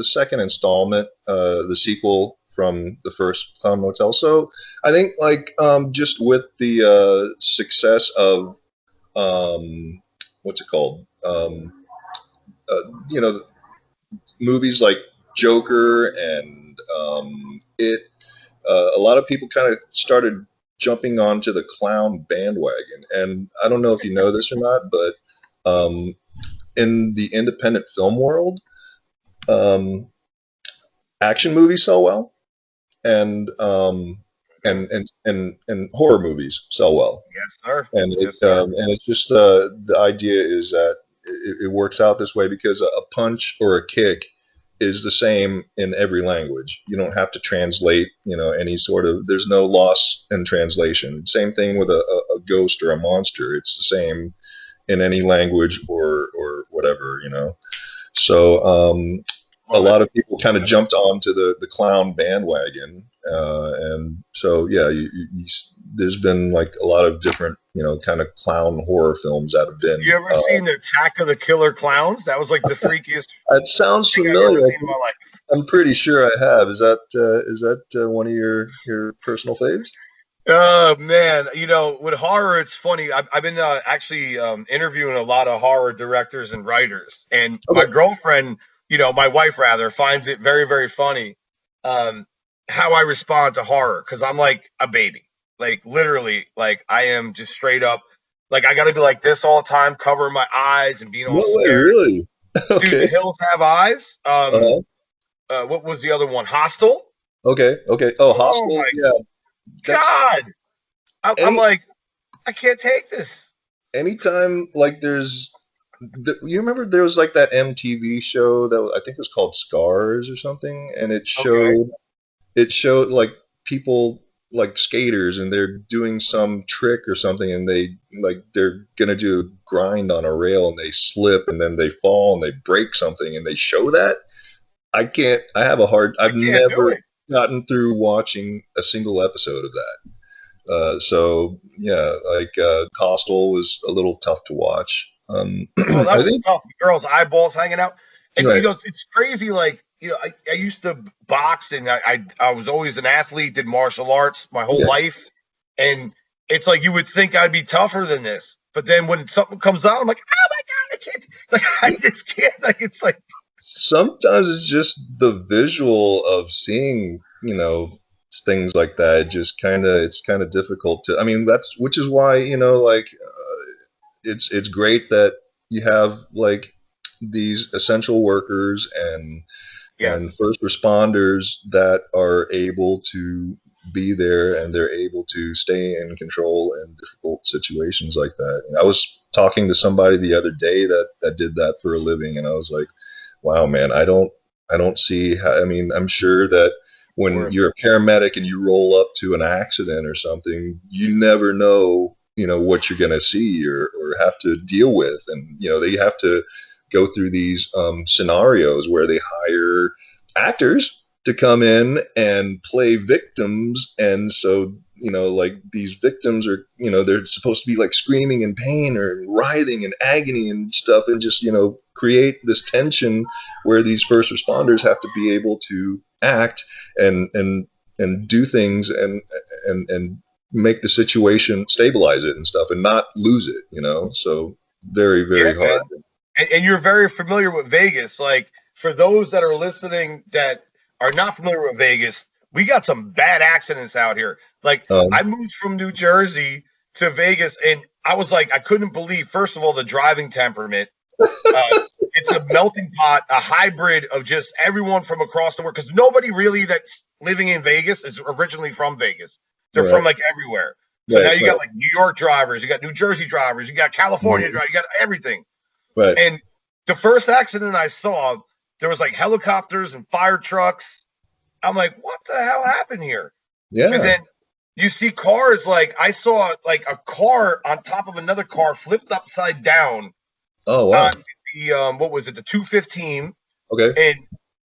second installment, the sequel from the first Clown Motel. So I think just with the success of what's it called? You know, movies like Joker and it. A lot of people kind of started jumping onto the clown bandwagon, and I don't know if you know this or not, but in the independent film world, um, action movies sell well, and and horror movies sell well. Yes, sir. And Yes, sir. and it's just the idea is that it works out this way because a punch or a kick is the same in every language. You don't have to translate, any sort of. There's no loss in translation. Same thing with a ghost or a monster. It's the same in any language or whatever. So a Love it. lot of people kind of jumped onto the clown bandwagon, and so yeah, there's been like a lot of different kind of clown horror films that have been. You ever seen the Attack of the Killer Clowns? That was like the freakiest It sounds thing I've ever familiar. seen in my life. I'm pretty sure I have. Is that one of your personal faves? Oh man, with horror, it's funny. I've been actually interviewing a lot of horror directors and writers, and my Okay. girlfriend, my wife rather, finds it very, very funny how I respond to horror because I'm like a baby, like literally, like I am just straight up, like I got to be like this all the time, covering my eyes and being all No way, scared. really? Dude, The Okay. Hills Have Eyes. Uh-huh. What was the other one? Hostel. Okay. Okay. Oh, Oh Hostel. my Yeah. That's God, I'm any like I can't take this. anytime like you remember there was like that MTV show that I think was called Scars or something, and Okay. it showed like people like skaters and they're doing some trick or something and they're gonna do a grind on a rail and they slip and then they fall and they break something and they show that. I I've can't do never it. gotten through watching a single episode of that. So yeah, like Hostel was a little tough to watch. Oh, that I was think tough. The girls' eyeballs hanging out, and right. it's crazy. Like I used to box, and I was always an athlete, did martial arts my whole Yeah. life, and it's like you would think I'd be tougher than this, but then when something comes out, I'm like, oh my god, I can't. Like I just can't. Like it's like Sometimes it's just the visual of seeing, things like that. It's kind of difficult to. I mean, that's which is why like it's great that you have like these essential workers and yes, first responders that are able to be there and they're able to stay in control in difficult situations like that. And I was talking to somebody the other day that did that for a living, and I was like, wow, man, I don't see how. I mean, I'm sure that when or you're a paramedic and you roll up to an accident or something, you never know, what you're going to see or have to deal with. And, they have to go through these scenarios where they hire actors to come in and play victims. And so, like these victims are, they're supposed to be like screaming in pain or writhing in agony and stuff, and just, create this tension where these first responders have to be able to act and do things and make the situation, stabilize it and stuff, and not lose it. So very, yeah, very hard. man. And you're very familiar with Vegas. Like for those that are listening that are not familiar with Vegas, we got some bad accidents out here. Like I Um, moved from New Jersey to Vegas, and I was like, I couldn't believe. First of all, the driving temperament. Uh, it's a melting pot, a hybrid of just everyone from across the world. Because nobody really that's living in Vegas is originally from Vegas. They're from right, like everywhere. So now right, you got right, like New York drivers, you got New Jersey drivers, you got California mhm, drivers, you got everything. right, And the first accident I saw, there was like helicopters and fire trucks. I'm like, what the hell happened here? And yeah. then you see cars like I saw like a car on top of another car flipped upside down Oh wow. on the what was it, the 215, Okay. and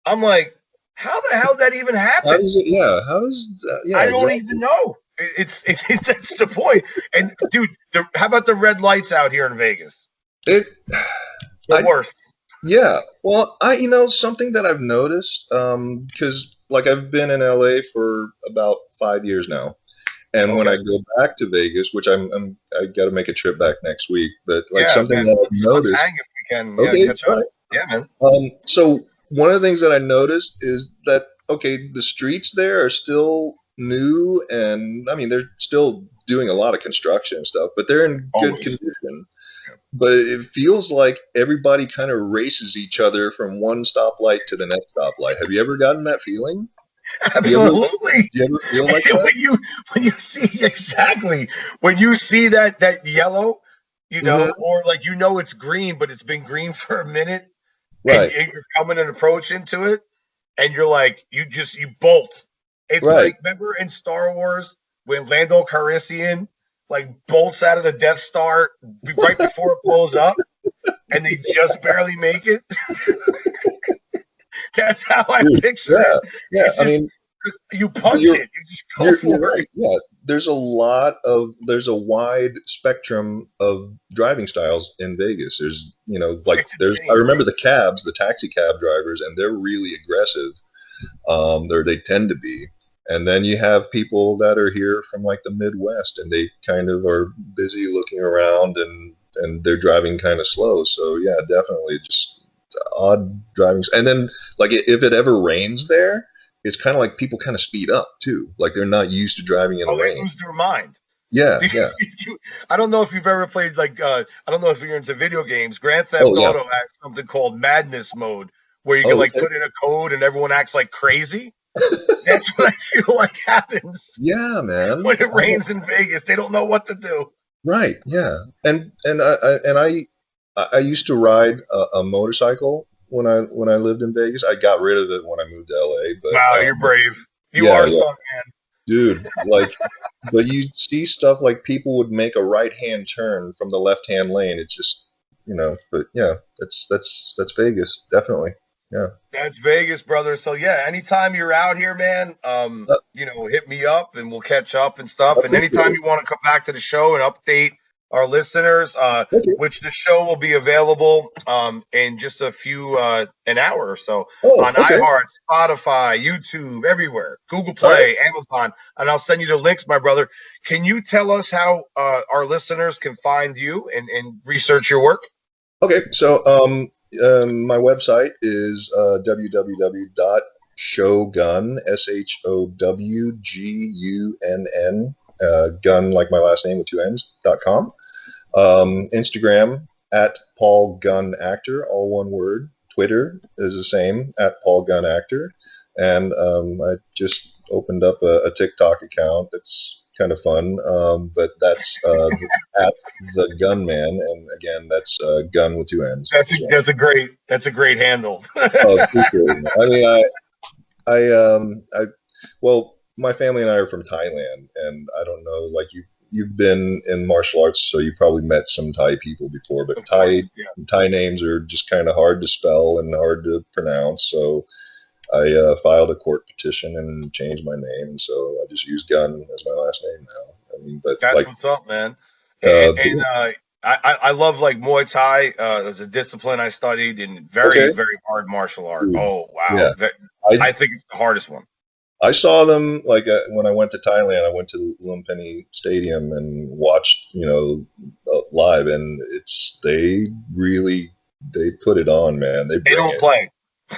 I'm like, how the hell did that even How happen? does it? Yeah. How does that? I Yeah. don't even Exactly. know. It's that's the point. And dude, how about the red lights out here in Vegas? It. The I. worst. Yeah. Well, something that I've noticed, because like I've been in LA for about 5 years now, and when I Okay. go back to Vegas, which I got to make a trip back next week, but like Yeah, something man. that I've Let's noticed. hang if we can. Yeah, Okay. catch All up. right. Yeah, man. So one of the things that I noticed is that okay, the streets there are still new, and I mean they're still doing a lot of construction and stuff, but they're in good Always. condition. But it feels like everybody kind of races each other from one stoplight to the next stoplight. Have you ever gotten that feeling? Do you ever Absolutely. do you ever feel like And that? when you see exactly when you see that yellow, Hmm. or like it's green, but it's been green for a minute, and Right, you're coming an approach into it, and you're like, you bolt. It's right, like remember in Star Wars when Lando Calrissian like bolts out of the Death Star right before it blows up, and they just barely make it. That's how I dude. picture it. Yeah, yeah. It's I just mean, you but punch it, you just go you're for it. right. Yeah, there's a wide spectrum of driving styles in Vegas. There's, like It's I insane. remember the taxi cab drivers, and they're really aggressive. They tend to be. And then you have people that are here from like the Midwest, and they kind of are busy looking around, and they're driving kind of slow. So yeah, definitely just odd driving. And then like if it ever rains there, it's kind of like people kind of speed up too. Like they're not used to driving in the Oh, they rain. lose their mind. Yeah, yeah. I don't know if you've ever played like I don't know if you're into video games. Grand Theft Oh yeah. Auto has something called Madness Mode, where you can Oh, like okay. put in a code and everyone acts like crazy. That's what I feel like happens Yeah, man. when it rains in Vegas. They don't know what to do. Right. Yeah. And I used to ride a motorcycle when I lived in Vegas. I got rid of it when I moved to LA, Wow, but you're brave. You yeah, are yeah, stunt man. dude. Like, but you see stuff like people would make a right hand turn from the left hand lane. It's just, But yeah, that's Vegas, definitely. Yeah. That's Vegas, brother. So yeah, anytime you're out here, man, Uh, hit me up and we'll catch up and stuff. And appreciate anytime it. you want to come back to the show and update our listeners, Okay. which the show will be available in just a few an hour or so Oh, on okay. iHeart, Spotify, YouTube, everywhere, Google All right. Play, Amazon, and I'll send you the links, my brother. Can you tell us how our listeners can find you and research your work? Okay, so my website is www.showgunn, SHOWGUNN, gun like my last name with two N's.com. Instagram at Paul Gunn Actor, all one word. Twitter is the same at Paul Gunn Actor, and I just opened up a TikTok account. It's kind of fun, but that's at the Gunman, and again, that's Gun with two N's. So, That's a great handle. appreciate it. I mean, well, my family and I are from Thailand, and I don't know, like you've been in martial arts, so you probably met some Thai people before, but Of course, yeah. Thai names are just kind of hard to spell and hard to pronounce. So I filed a court petition and changed my name, so I just use Gunn as my last name now. I mean, but That's like, what's up, man. uh, I love like Muay Thai. It was a discipline I studied in very, okay, very hard martial art. dude, Oh, wow. yeah, I I think it's the hardest one. I saw them like when I went to Thailand. I went to Lumpini Stadium and watched, live, and they put it on, man. They They bring don't it, play.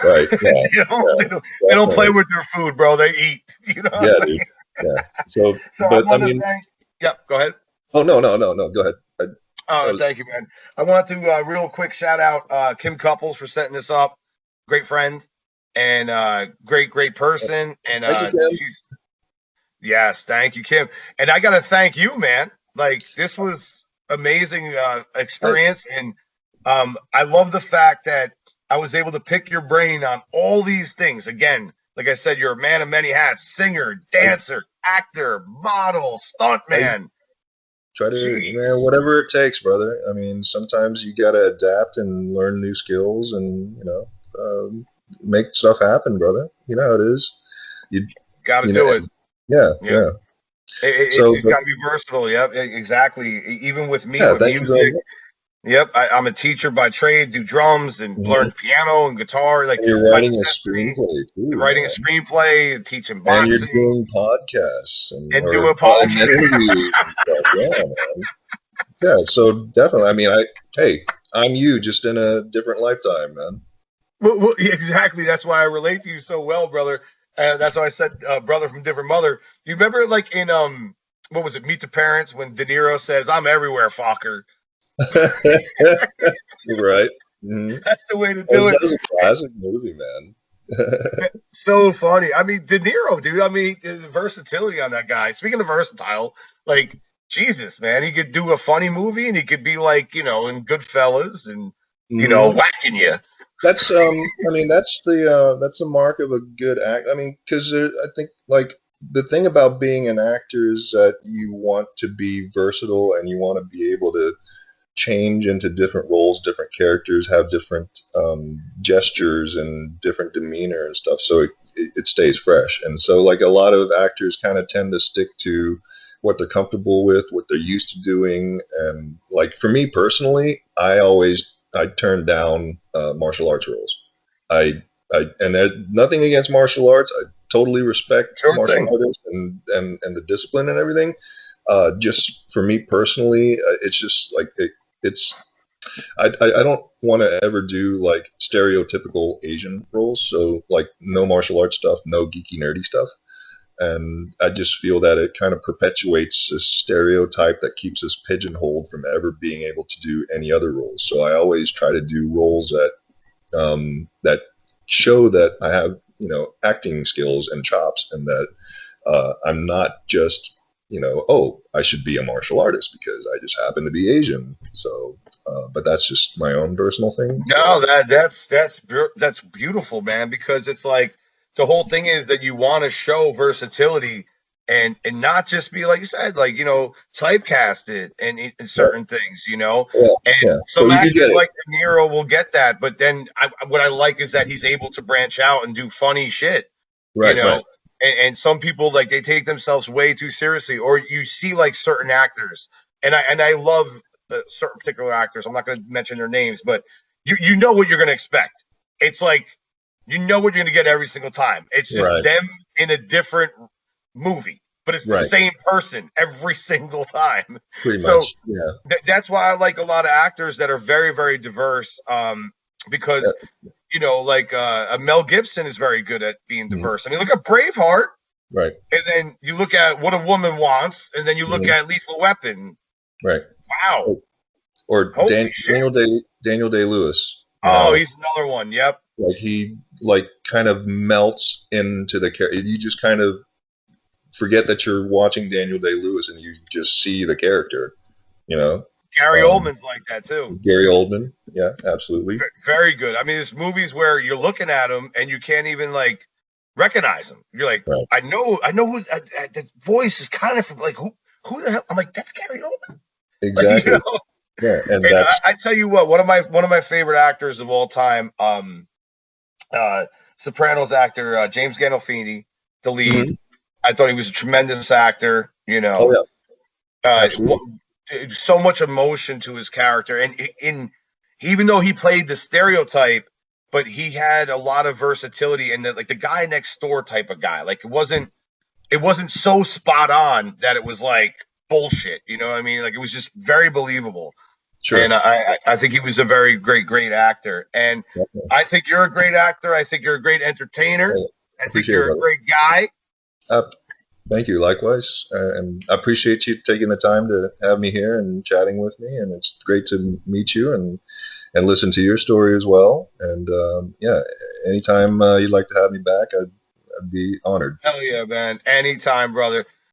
right? Yeah, yeah, They don't play definitely. with their food, bro. They eat. You know what Yeah, I dude. mean? Yeah. So, So I but I want to mean, thank. Yep, go ahead. oh no, no, no, no. Go ahead. I Oh, was thank you, man. I want to real quick shout out Kim Couples for setting this up. Great friend and great person. And thank you, Kim. she's yes, thank you, Kim. And I got to thank you, man. Like this was amazing Hey, experience, and I love the fact that I was able to pick your brain on all these things. Again, like I said, you're a man of many hats: singer, I, dancer, actor, model, I stuntman. try to, man, Jeez. whatever it takes, brother. I mean, sometimes you got to adapt and learn new skills, and make stuff happen, brother. You know how it is. You, Got to you know, do it. yeah, Yeah. yeah. It's So, it's but got to be versatile. Yep, exactly. Even with me, yeah, with thank you very music. much. Yep, I'm a teacher by trade. Do drums and Mhm. learn piano and guitar. Like And you're my writing a necessity, screenplay too, writing a man. screenplay, teaching And you're boxing, doing podcasts and or doing podcast. interviews and stuff. Yeah, man. Yeah, so definitely. I mean, hey, I'm you, just in a different lifetime, man. Well, exactly. That's why I relate to you so well, brother. That's why I said brother from different mother. You remember, like in what was it, Meet the Parents, when De Niro says, "I'm everywhere, Fokker." You're right. Hmm. That's the way to That do was, it. that was a classic movie, man. So funny. I mean, De Niro, dude. I mean, the versatility on that guy. Speaking of versatile, like Jesus, man, he could do a funny movie and he could be like, in Goodfellas and Hmm. whacking you. That's I mean, that's the mark of a good act. I mean, because I think like the thing about being an actor is that you want to be versatile and you want to be able to change into different roles, different characters, have different gestures and different demeanor and stuff. So it stays fresh. And so like a lot of actors kind of tend to stick to what they're comfortable with, what they're used to doing. And like for me personally, I turn down martial arts roles. And there's nothing against martial arts. I totally respect Sure martial thing. artists and the discipline and everything. Just for me personally, it's just like it's I don't want to ever do like stereotypical Asian roles. So like no martial arts stuff, no geeky nerdy stuff. And I just feel that it kind of perpetuates this stereotype that keeps us pigeonholed from ever being able to do any other roles. So I always try to do roles that show that I have, acting skills and chops, and that I'm not just, oh, I should be a martial artist because I just happen to be Asian. So, but that's just my own personal thing. No, that's beautiful, man. Because it's like the whole thing is that you want to show versatility and not just be like you said, like typecasted in Right. certain things, you know. Yeah, And yeah. But some you could get actors it. like De Niro will get that, but then what I like is that he's able to branch out and do funny shit, you Right, right, know. And some people like they take themselves way too seriously, or you see like certain actors, and I love certain particular actors. I'm not going to mention their names, but you know what you're going to expect. It's like you know what you're going to get every single time. It's just right, them in a different movie, but it's the right. same person every single time. Pretty So much. Yeah. that's why I like a lot of actors that are very, very diverse. Because Yeah. like Mel Gibson is very good at being Mhm. diverse. I mean, look at Braveheart, Right. and then you look at What a Woman Wants, and then you look Mhm. at Lethal Weapon. Right. Wow, Or holy shit! Daniel Day Lewis. Oh, he's another one. Yep. Like he like kind of melts into the character. You just kind of forget that you're watching Daniel Day Lewis, and you just see the character. You know, Gary um, Oldman's like that too. Gary Oldman. Yeah, absolutely. Very good. I mean, there's movies where you're looking at him and you can't even like recognize him. You're like, Right. I know who the voice is kind of like who the hell? I'm like, that's Gary Oldman. Like, Exactly. Yeah, and And that's I tell you what, one of my favorite actors of all time, Sopranos actor James Gandolfini, the lead. mhm. I thought he was a tremendous actor. Oh yeah, Uh, absolutely. so much emotion to his character, and even though he played the stereotype, but he had a lot of versatility and like the guy next door type of guy. Like it wasn't so spot on that it was like bullshit. You know what I mean? Like it was just very believable. And Sure. I think he was a very great actor. And Definitely. I think you're a great actor. I think you're a great entertainer. I I think appreciate it, you're a brother. great guy. Uh, Thank you. Likewise, and I appreciate you taking the time to have me here and chatting with me. And it's great to meet you and listen to your story as well. And yeah, anytime you'd like to have me back, I'd be honored. Hell yeah, man. Anytime, brother.